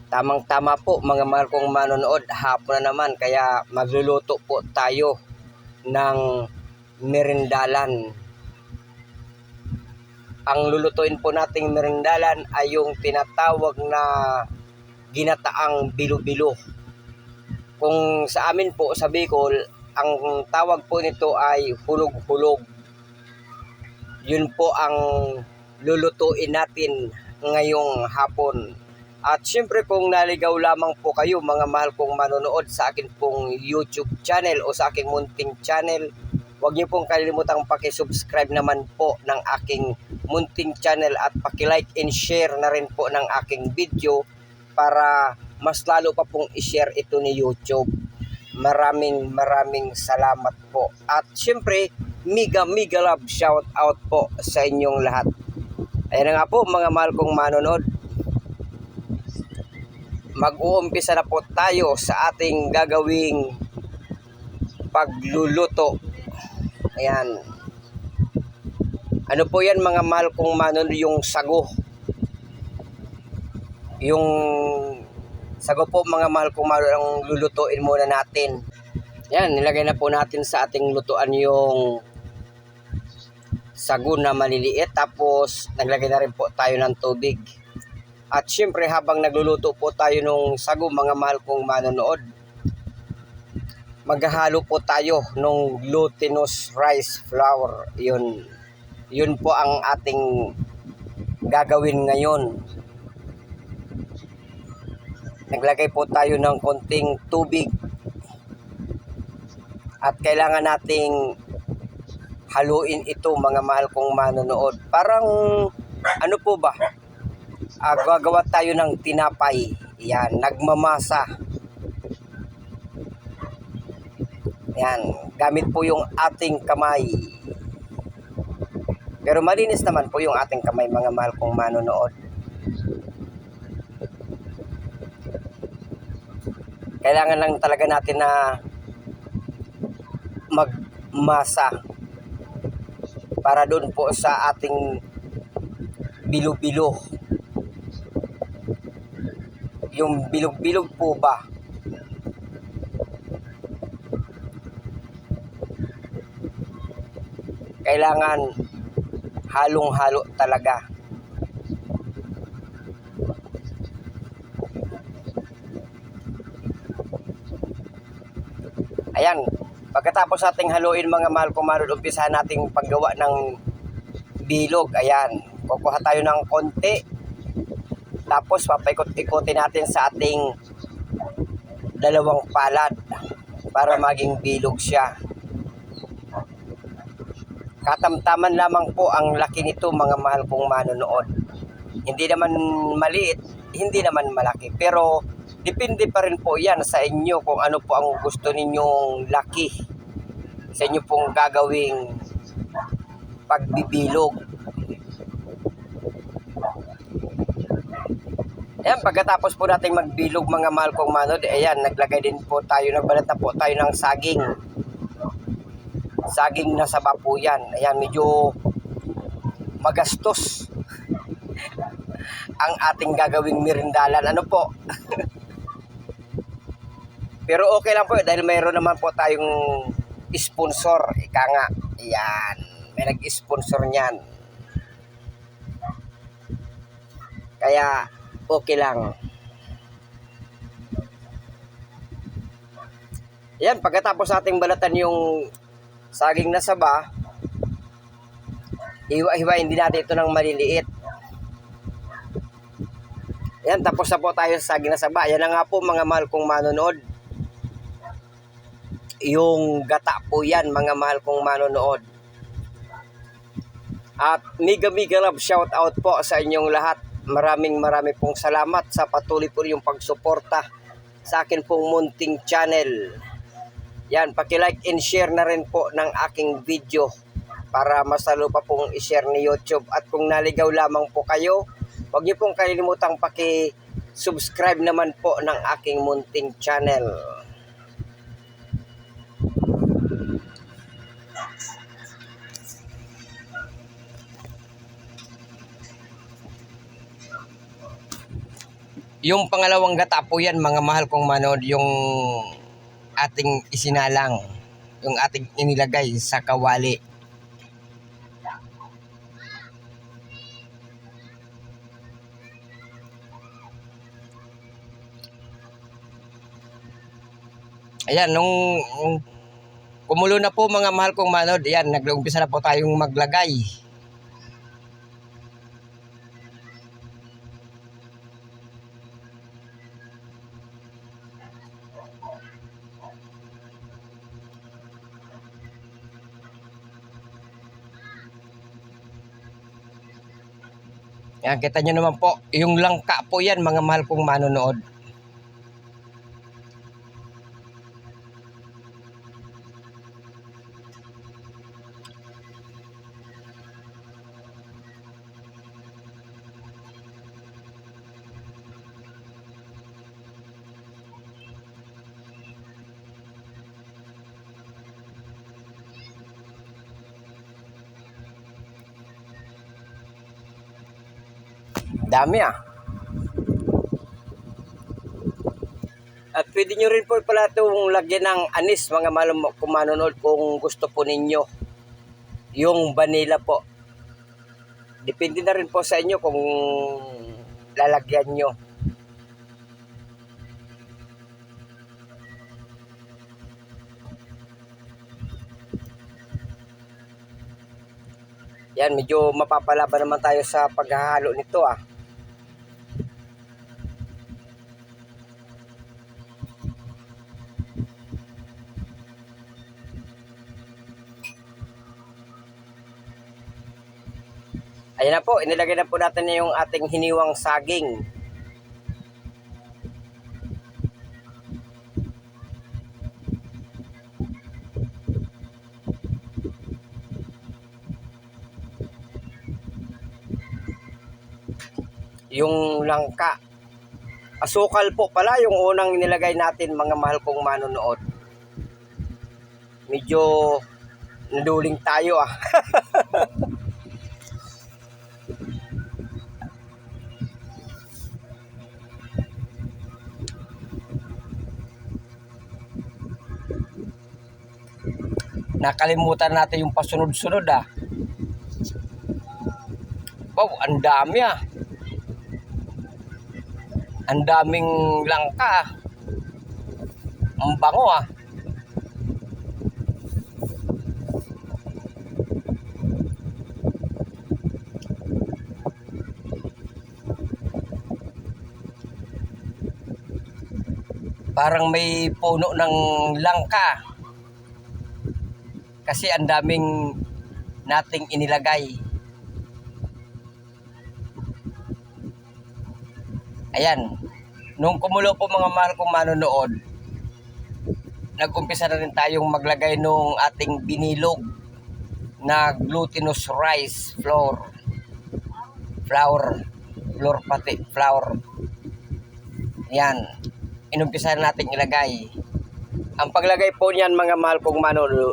Tamang-tama po mga mahal kong manonood, hapon na naman kaya magluluto po tayo ng merindalan. Ang lulutuin po nating merindalan ay yung tinatawag na ginataang bilo-bilo. Kung sa amin po sa Bicol, ang tawag po nito ay hulog-hulog. Yun po ang lulutuin natin ngayong hapon. At syempre kung naligaw lamang po kayo mga mahal kong manonood sa akin pong YouTube channel o sa aking munting channel, huwag niyo pong kalimutang paki-subscribe naman po ng aking munting channel at paki-like and share na rin po ng aking video para mas lalo pa pong i-share ito ni YouTube. Maraming salamat po. At syempre, mega love shout out po sa inyong lahat. Ayan na nga po mga mahal kong manonood. Mag-uumpisa na po tayo sa ating gagawing pagluluto. Ayan. Ano po yan mga mahal kong manonood, yung sago. Yung sago po mga mahal kong manonood ang lulutuin muna natin. Ayan, nilagay na po natin sa ating lutuan yung sago na maliliit. Tapos naglagay na rin po tayo ng tubig. At syempre habang nagluluto po tayo ng sago mga mahal kong manonood, maghahalo po tayo ng glutinous rice flour. Yun po ang ating gagawin ngayon. Naglagay po tayo ng konting tubig. At kailangan nating haluin ito mga mahal kong manonood. Parang ano po ba? Gagawa tayo ng tinapay. Yan, nagmamasa. Yan, gamit po yung ating kamay. Pero malinis naman po yung ating kamay mga mahal kong manonood. Kailangan lang talaga natin na magmasa para doon po sa ating bilo-bilo. Yung bilog-bilog po ba? Kailangan halong-halo talaga. Ayan, pagkatapos nating haluin mga mahal kong manonood, umpisahan nating paggawa ng bilog. Ayan, kukuha tayo ng konti. Tapos papaikot-ikotin natin sa ating dalawang palad para maging bilog siya. Katamtaman lamang po ang laki nito mga mahal kong manonood. Hindi naman maliit, hindi naman malaki. Pero depende pa rin po yan sa inyo kung ano po ang gusto ninyong laki sa inyo pong gagawing pagbibilog. Ayan, pagkatapos po natin magbilog mga mahal kong manonood, ayan, nagbalat na po tayo ng saging. Saging na saba po yan. Ayan, medyo magastos ang ating gagawing merindalan. Ano po? Pero okay lang po dahil mayroon naman po tayong sponsor. Ika nga. Ayan, may nag-sponsor niyan. Kaya okay lang. Ayan, pagkatapos nating balatan yung saging na saba, hiwa-hiwain din natin ito ng maliliit. Ayan, tapos na po tayo sa saging na saba. Ayan na nga po mga mahal kong manonood. Yung gata po yan mga mahal kong manonood. At mega love shout out po sa inyong lahat. Maraming pong salamat sa patuloy po yung pagsuporta sa akin pong munting channel. Yan, paki-like and share na rin po ng aking video para mas lalo pa pong i-share ni YouTube. At kung naligaw lamang po kayo, huwag niyo pong kalimutang paki-subscribe naman po ng aking munting channel. Yung pangalawang gata po yan, mga mahal kong manood, yung ating isinalang, yung ating inilagay sa kawali. Ayan, nung kumulo na po mga mahal kong manood, ayan, nag-umpisa na po tayong maglagay. Ayan, kita nyo naman po, yung langka po yan mga mahal kong manonood. Dami ah. At pwede nyo rin po pala itong lagyan ng anis mga mahal kong manonood kung gusto po ninyo. Yung vanilla po. Depende na rin po sa inyo kung lalagyan nyo. Yan, medyo mapapalaban naman tayo sa paghahalo nito ah. Ayan na po, inilagay na po natin yung ating hiniwang saging. Yung langka. Asukal po pala yung unang nilagay natin mga mahal kong manonood. Medyo naduling tayo ah. Nakalimutan natin yung pasunod-sunod ah. Wow, ang dami ah. Ang daming langka ah. Ang bango ah. Parang may puno ng langka. Kasi ang daming nating inilagay. Ayan. Nung kumulo po mga mahal kong manonood, nag-umpisa na rin tayong maglagay nung ating binilog na glutinous rice flour. Flour pati, flour. Ayan. Inumpisa na natin ilagay. Ang paglagay po niyan mga mahal kong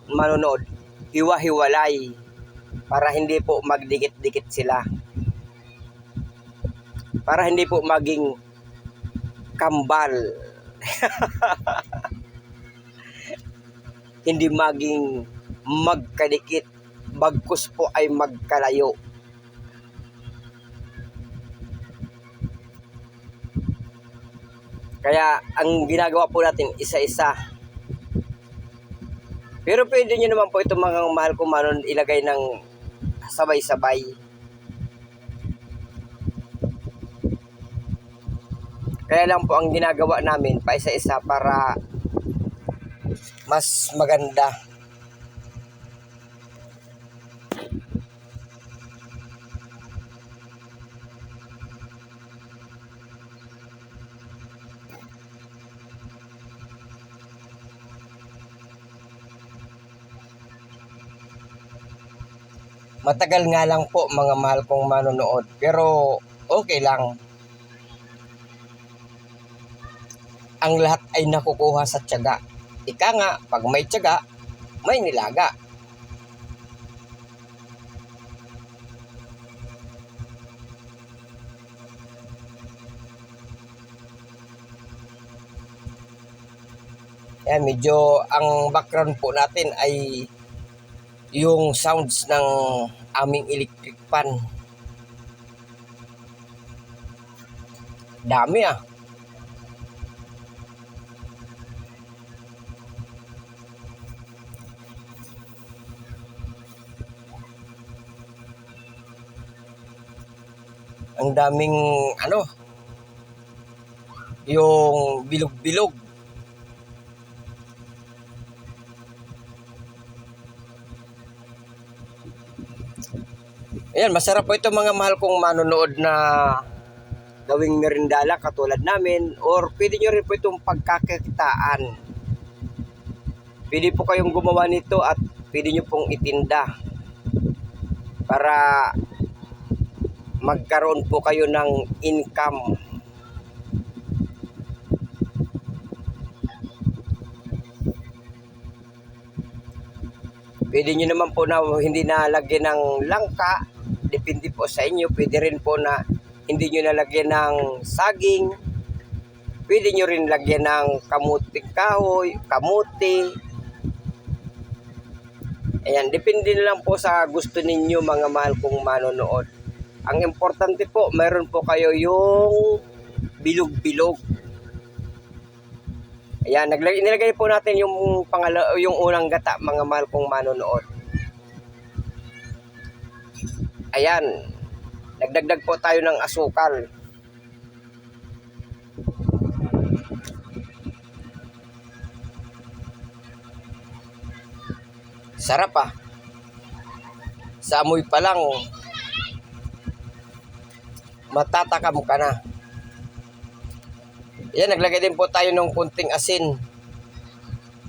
manonood, hiwa-hiwalay para hindi po magdikit-dikit sila. Para hindi po maging kambal. Hindi maging magkadikit. Bagkus po ay magkalayo. Kaya ang ginagawa po natin isa-isa. Pero pwede nyo naman po ito mga mahal kong manonood ilagay ng sabay-sabay. Kaya lang po ang ginagawa namin pa isa-isa para mas maganda. Matagal nga lang po mga mahal kong manonood, pero okay lang. Ang lahat ay nakukuha sa tiyaga. Ika nga, pag may tiyaga, may nilaga. Ayan, medyo ang background po natin ay yung sounds ng aming electric fan. Dami ah. Ang daming ano, yung bilog-bilog. Ayan, masarap po ito mga mahal kong manonood na gawing merindala katulad namin, or pwede nyo rin po itong pagkakitaan. Pwede po kayong gumawa nito at pwede nyo pong itinda para magkaroon po kayo ng income. Pwede nyo naman po na hindi nalagyan ng langka, depende po sa inyo. Pwede rin po na hindi nyo nalagyan ng saging, pwede nyo rin lagyan ng kamuting kahoy, kamuti. Ayan, depende na lang po sa gusto ninyo mga mahal kong manonood. Ang importante po, mayroon po kayo yung bilog-bilog. Ayan, nilagay po natin yung yung unang gata mga mahal kong manonood. Ayan, nagdagdag po tayo ng asukal. Sarap ah. Sa amoy pa lang, matatakam ka na. Yan, naglagay din po tayo ng kunting asin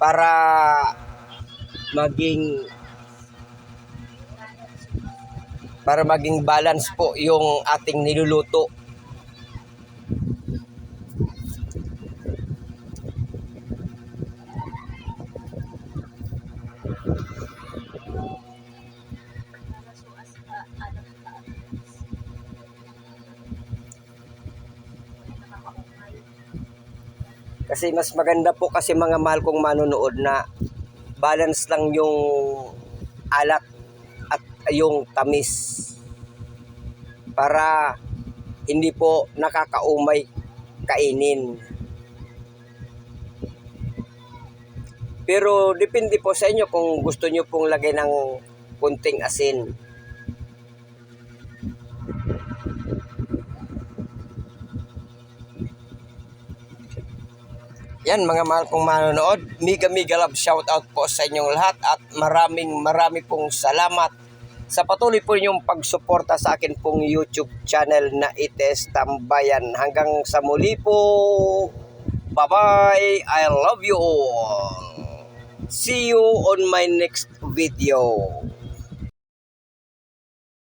para maging balance po yung ating niluluto. Kasi mas maganda po kasi mga mahal kong manonood na balance lang yung alat at yung tamis para hindi po nakakaumay kainin. Pero depende po sa inyo kung gusto nyo pong lagay ng kunting asin. Yan mga mahal kong manonood, mega love shout out po sa inyong lahat at marami pong salamat sa patuloy po ninyong pagsuporta sa akin pong YouTube channel na Ites Tambayan. Hanggang sa muli po, bye-bye, I love you all. See you on my next video.